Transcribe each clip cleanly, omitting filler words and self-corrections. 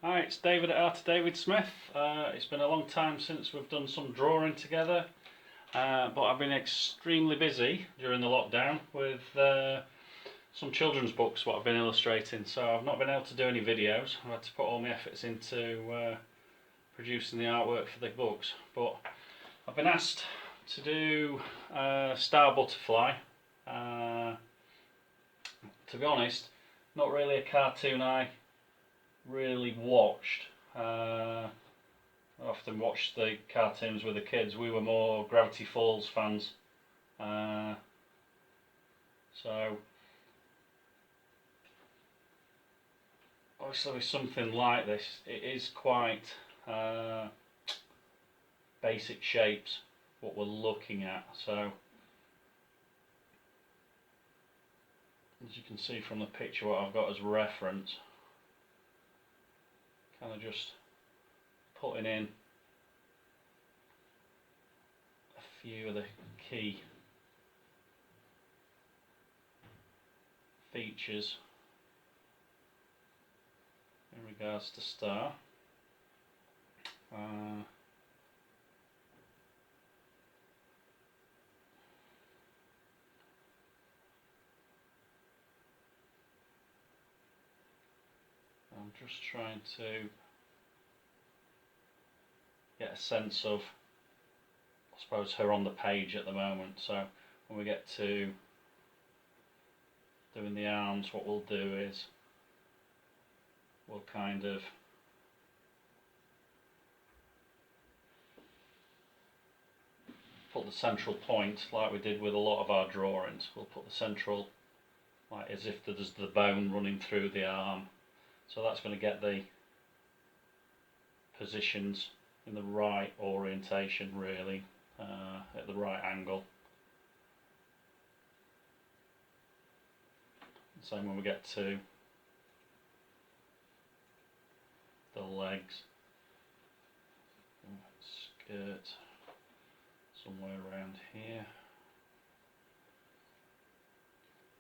Hi, it's David at Art David Smith. It's been a long time since we've done some drawing together, but I've been extremely busy during the lockdown with some children's books what I've been illustrating, so I've not been able to do any videos. I've had to put all my efforts into producing the artwork for the books, but I've been asked to do Star Butterfly. To be honest, not really a cartoon I really watched. I often watched the cartoons with the kids. We were more Gravity Falls fans. So obviously with something like this, it is quite basic shapes what we're looking at. So as you can see from the picture what I've got as reference, kind of just putting in a few of the key features in regards to Star. I'm just trying to get a sense of, I suppose, her on the page at the moment. So when we get to doing the arms, what we'll do is we'll kind of put the central point like we did with a lot of our drawings. We'll put the central, like as if there's the bone running through the arm. So that's going to get the positions in the right orientation, really, at the right angle. Same when we get to the legs, skirt somewhere around here.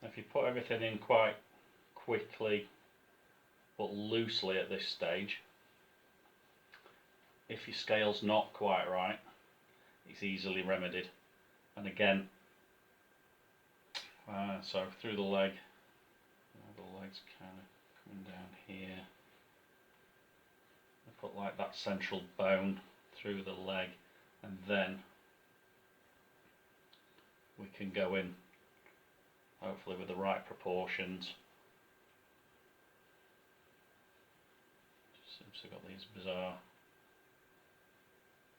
If you put everything in quite quickly but loosely at this stage, if your scale's not quite right, it's easily remedied. And again, so through the leg, the leg's kind of coming down here. I put like that central bone through the leg, and then we can go in, hopefully with the right proportions. Just seems to have got these bizarre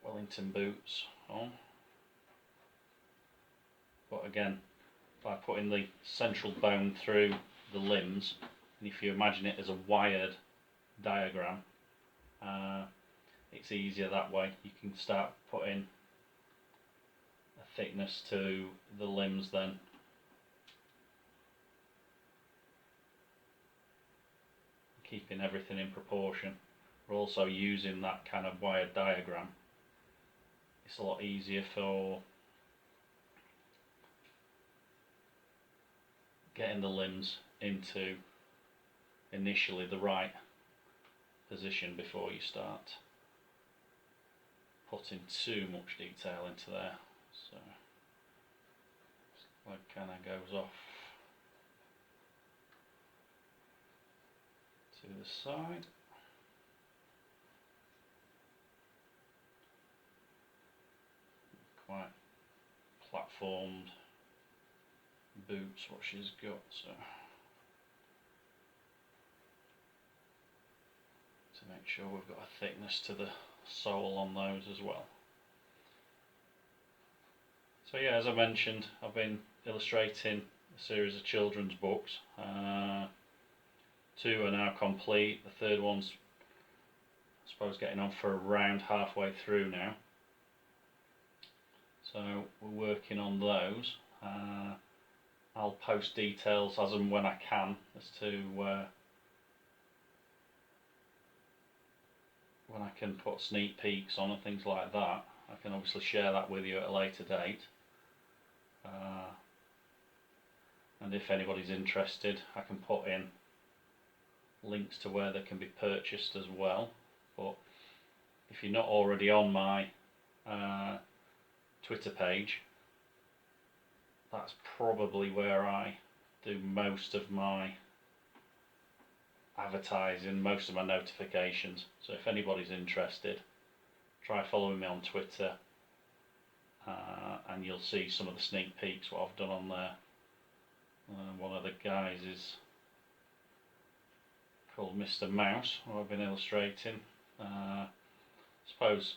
Wellington boots on. But again, by putting the central bone through the limbs, and if you imagine it as a wired diagram, it's easier that way. You can start putting a thickness to the limbs then. Keeping everything in proportion. We're also using that kind of wired diagram. It's a lot easier for getting the limbs into initially the right position before you start putting too much detail into there. So leg kind of goes off to the side. Quite platformed boots what she's got, so to make sure we've got a thickness to the sole on those as well. So yeah, as I mentioned, I've been illustrating a series of children's books. 2 are now complete, the third one's I suppose getting on for around halfway through now. So we're working on those. I'll post details as and when I can as to when I can put sneak peeks on and things like that. I can obviously share that with you at a later date. And if anybody's interested, I can put in links to where they can be purchased as well. But if you're not already on my Twitter page, that's probably where I do most of my advertising, most of my notifications. So if anybody's interested, try following me on Twitter, and you'll see some of the sneak peeks what I've done on there. One of the guys is called Mr. Mouse, who I've been illustrating. I suppose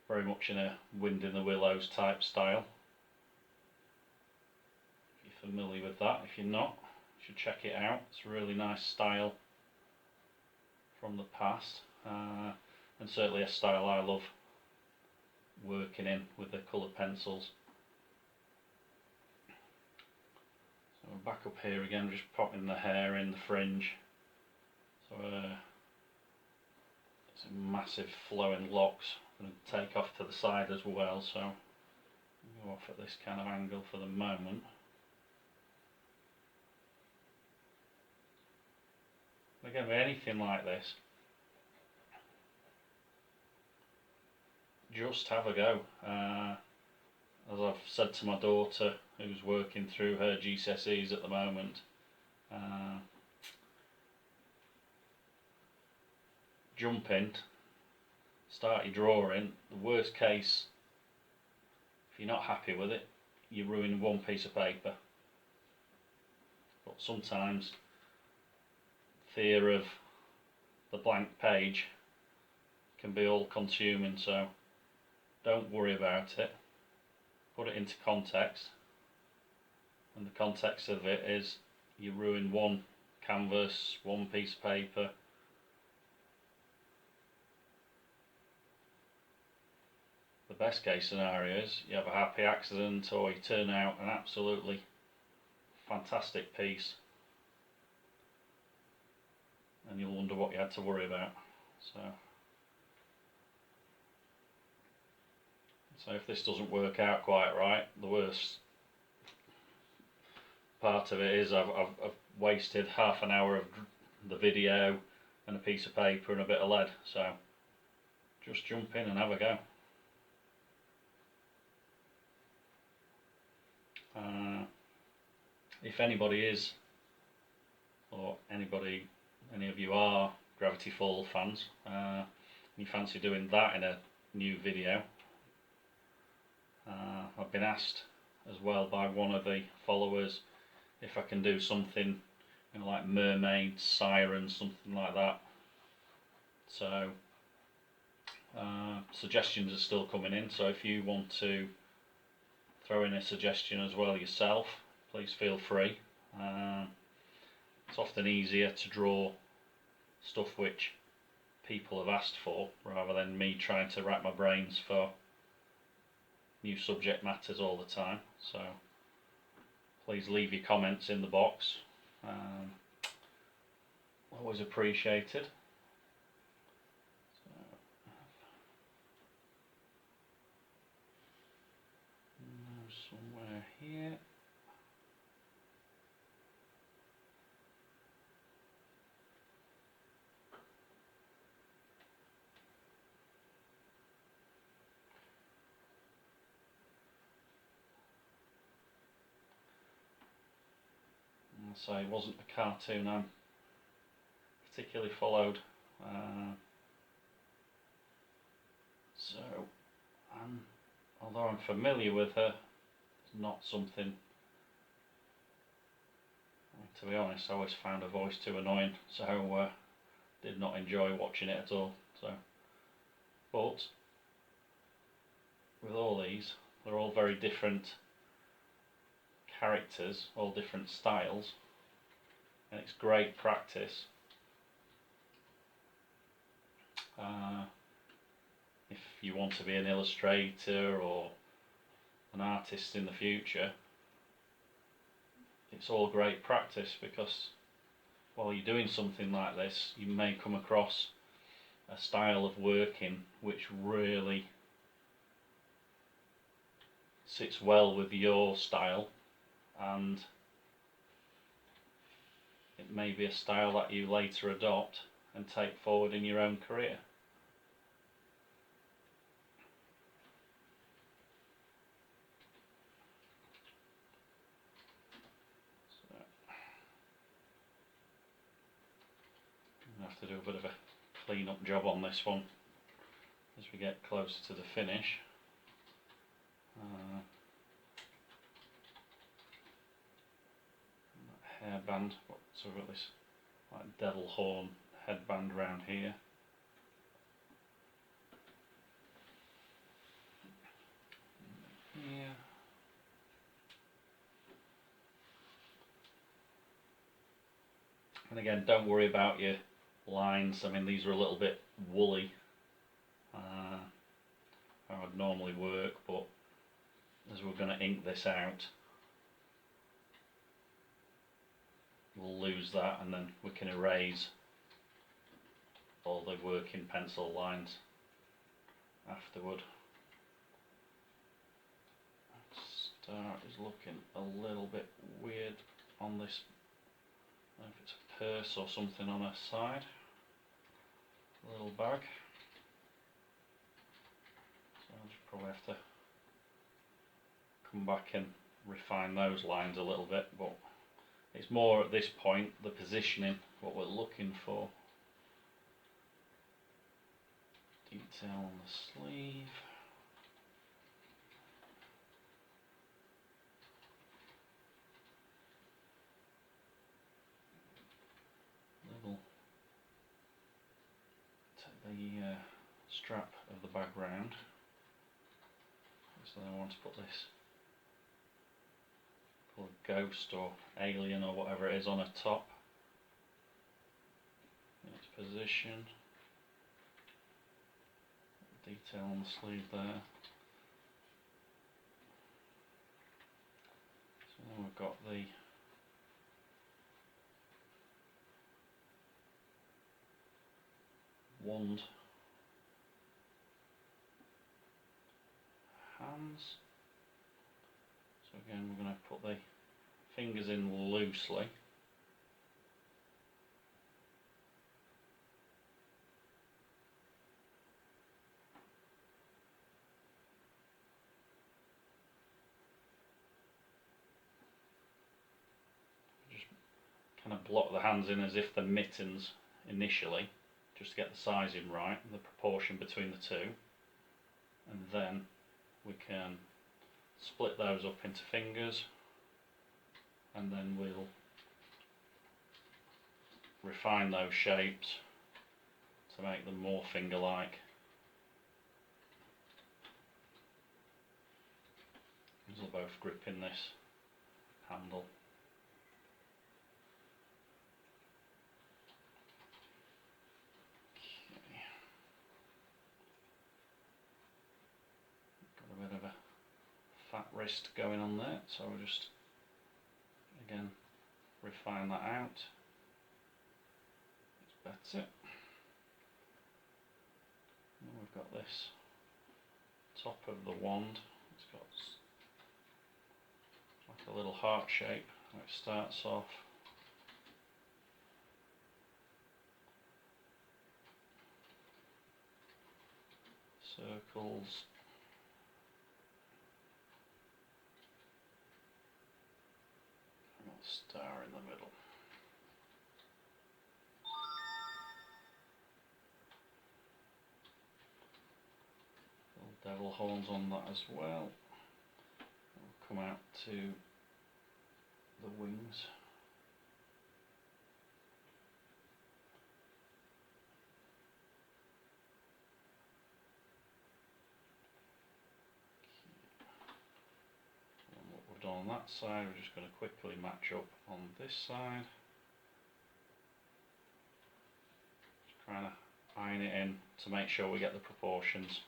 very much in a Wind in the Willows type style. If you're familiar with that, if you're not, you should check it out. It's a really nice style from the past, and certainly a style I love working in with the coloured pencils. So we're back up here again, just popping the hair in the fringe. So it's a massive flowing locks. I'm going to take off to the side as well, so I'll go off at this kind of angle for the moment. Again, with anything like this, just have a go. As I've said to my daughter, who's working through her GCSEs at the moment, jump in, start your drawing. The worst case, if you're not happy with it, you ruin one piece of paper. But sometimes fear of the blank page can be all consuming, so don't worry about it. Put it into context, and the context of it is you ruin one canvas, one piece of paper. The best case scenario is you have a happy accident, or you turn out an absolutely fantastic piece, and you'll wonder what you had to worry about. So if this doesn't work out quite right, the worst part of it is I've wasted half an hour of the video and a piece of paper and a bit of lead. So just jump in and have a go. If anybody is, or any of you are Gravity Falls fans, you fancy doing that in a new video, I've been asked as well by one of the followers if I can do something, you know, like mermaids, sirens, something like that. So suggestions are still coming in, so if you want to throw in a suggestion as well yourself, please feel free. It's often easier to draw stuff which people have asked for rather than me trying to rack my brains for new subject matters all the time. So please leave your comments in the box. Always appreciated. Somewhere here. So it wasn't a cartoon I particularly followed, so although I'm familiar with her, it's not something, to be honest, I always found her voice too annoying, so did not enjoy watching it at all. So, but with all these, they're all very different characters, all different styles, and it's great practice. If you want to be an illustrator or an artist in the future, it's all great practice, because while you're doing something like this, you may come across a style of working which really sits well with your style, and it may be a style that you later adopt and take forward in your own career. So, I'm going to have to do a bit of a clean up job on this one as we get closer to the finish. Hairband, so we've got this like devil horn headband round here. Yeah. And again, don't worry about your lines. I mean, these are a little bit woolly. How would normally work, but as we're going to ink this out, we'll lose that, and then we can erase all the working pencil lines afterward. Star is looking a little bit weird on this. I don't know if it's a purse or something on her side. A little bag. So I'll just probably have to come back and refine those lines a little bit, but it's more at this point the positioning, what we're looking for. Detail on the sleeve. Little take the strap of the bag round. So I want to put this called ghost or alien or whatever it is on a top. In its position. Detail on the sleeve there. So then we've got the wand hands. So again, we're going to put the fingers in loosely. Just kind of block the hands in as if they're mittens initially, just to get the sizing right, the proportion between the two, and then we can split those up into fingers, and then we'll refine those shapes to make them more finger-like. These will both grip in this handle. Okay. Got a bit of a fat wrist going on there, so we'll just again refine that out. That's it. And we've got this top of the wand. It's got like a little heart shape where it starts off. Circles. And a star in the middle. Devil horns on that as well. We'll come out to the wings. And what we've done on that side, we're just going to quickly match up on this side. Just kind of iron it in to make sure we get the proportions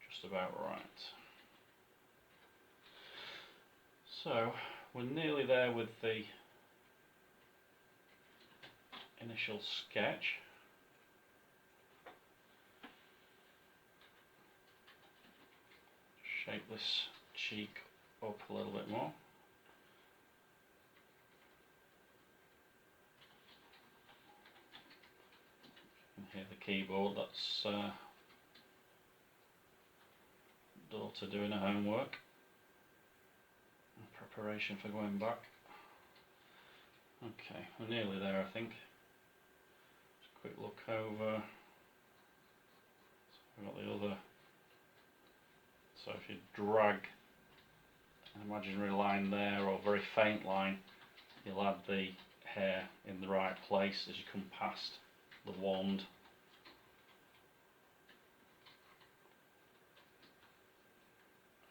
just about right. So we're nearly there with the initial sketch. Shape this cheek up a little bit more. hear the keyboard. That's daughter doing her homework in preparation for going back. Okay, we're nearly there, I think. Just a quick look over. So we've got the other. So if you drag an imaginary line there, or a very faint line, you'll add the hair in the right place as you come past the wand.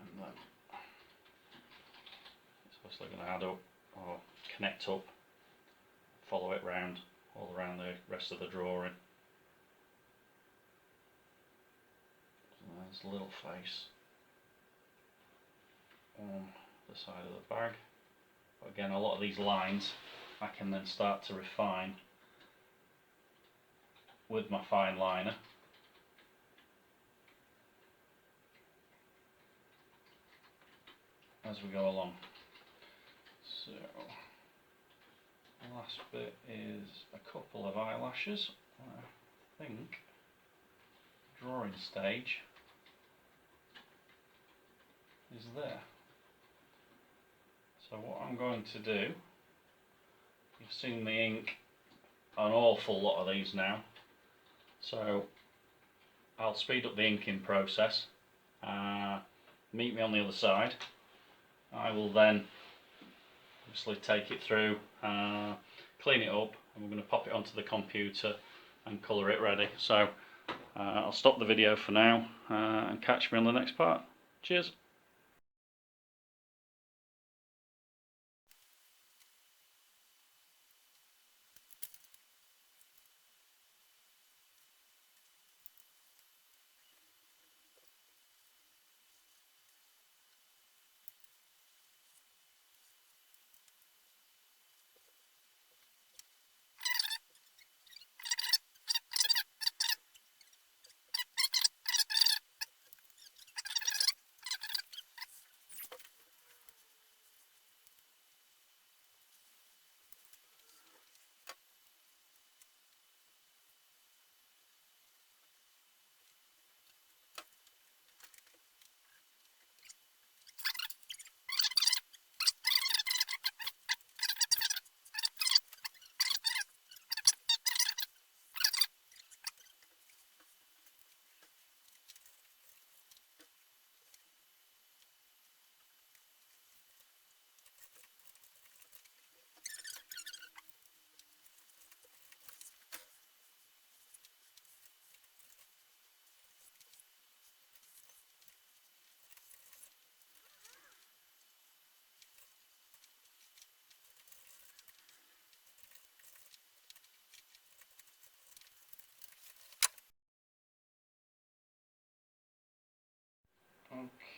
And then it's obviously going to add up or connect up, follow it round all around the rest of the drawing. So there's a little face on the side of the bag. But again, a lot of these lines I can then start to refine with my fine liner. As we go along. So the last bit is a couple of eyelashes. I think drawing stage is there. So what I'm going to do, you've seen the ink, an awful lot of these now, so I'll speed up the inking process. Meet me on the other side. I will then obviously take it through, clean it up, and we're going to pop it onto the computer and colour it ready. So I'll stop the video for now and catch me on the next part. Cheers!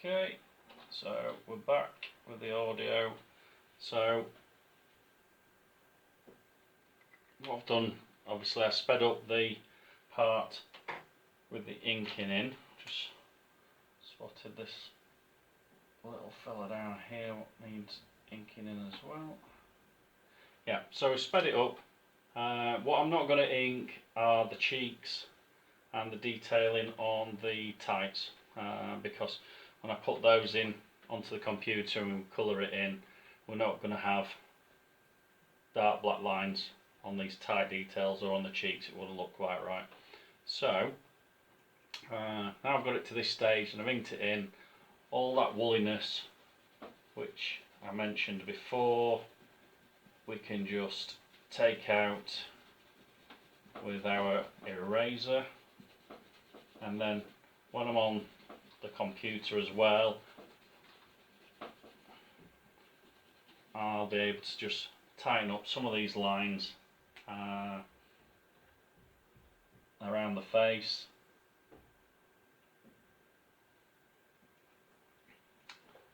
Okay, so we're back with the audio. So what I've done, obviously I sped up the part with the inking in. Just spotted this little fella down here what needs inking in as well. Yeah, so we sped it up. What I'm not going to ink are the cheeks and the detailing on the tights, because when I put those in onto the computer and we colour it in, we're not going to have dark black lines on these tight details or on the cheeks. It wouldn't look quite right. So now I've got it to this stage and I've inked it in. All that woolliness which I mentioned before, we can just take out with our eraser, and then when I'm on the computer as well, I'll be able to just tighten up some of these lines around the face.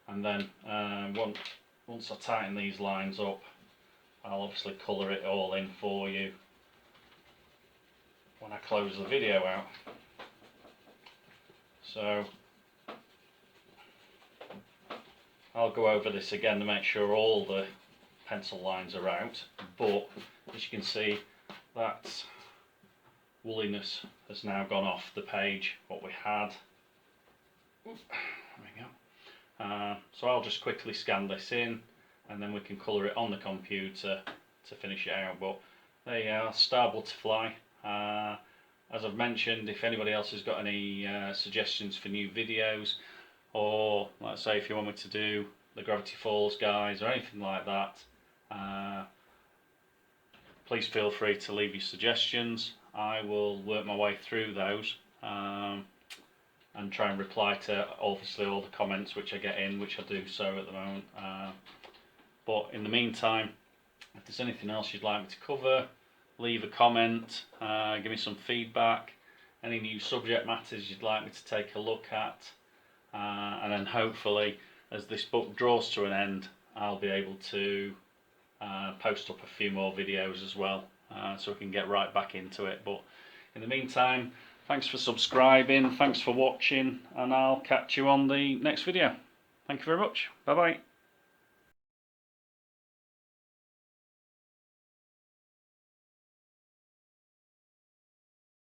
And then once I tighten these lines up, I'll obviously colour it all in for you when I close the video out. So I'll go over this again to make sure all the pencil lines are out, but as you can see, that's woolliness has now gone off the page, what we had. There we go. So I'll just quickly scan this in and then we can colour it on the computer to finish it out. But there you are, star butterfly. As I've mentioned, if anybody else has got any suggestions for new videos, or let's say if you want me to do the Gravity Falls guys or anything like that, please feel free to leave your suggestions. I will work my way through those and try and reply to obviously all the comments which I get in, which I do so at the moment. But in the meantime, if there's anything else you'd like me to cover, leave a comment, give me some feedback, any new subject matters you'd like me to take a look at, and then hopefully as this book draws to an end I'll be able to post up a few more videos as well, so we can get right back into it. But in the meantime, thanks for subscribing, thanks for watching, and I'll catch you on the next video. Thank you very much. Bye bye.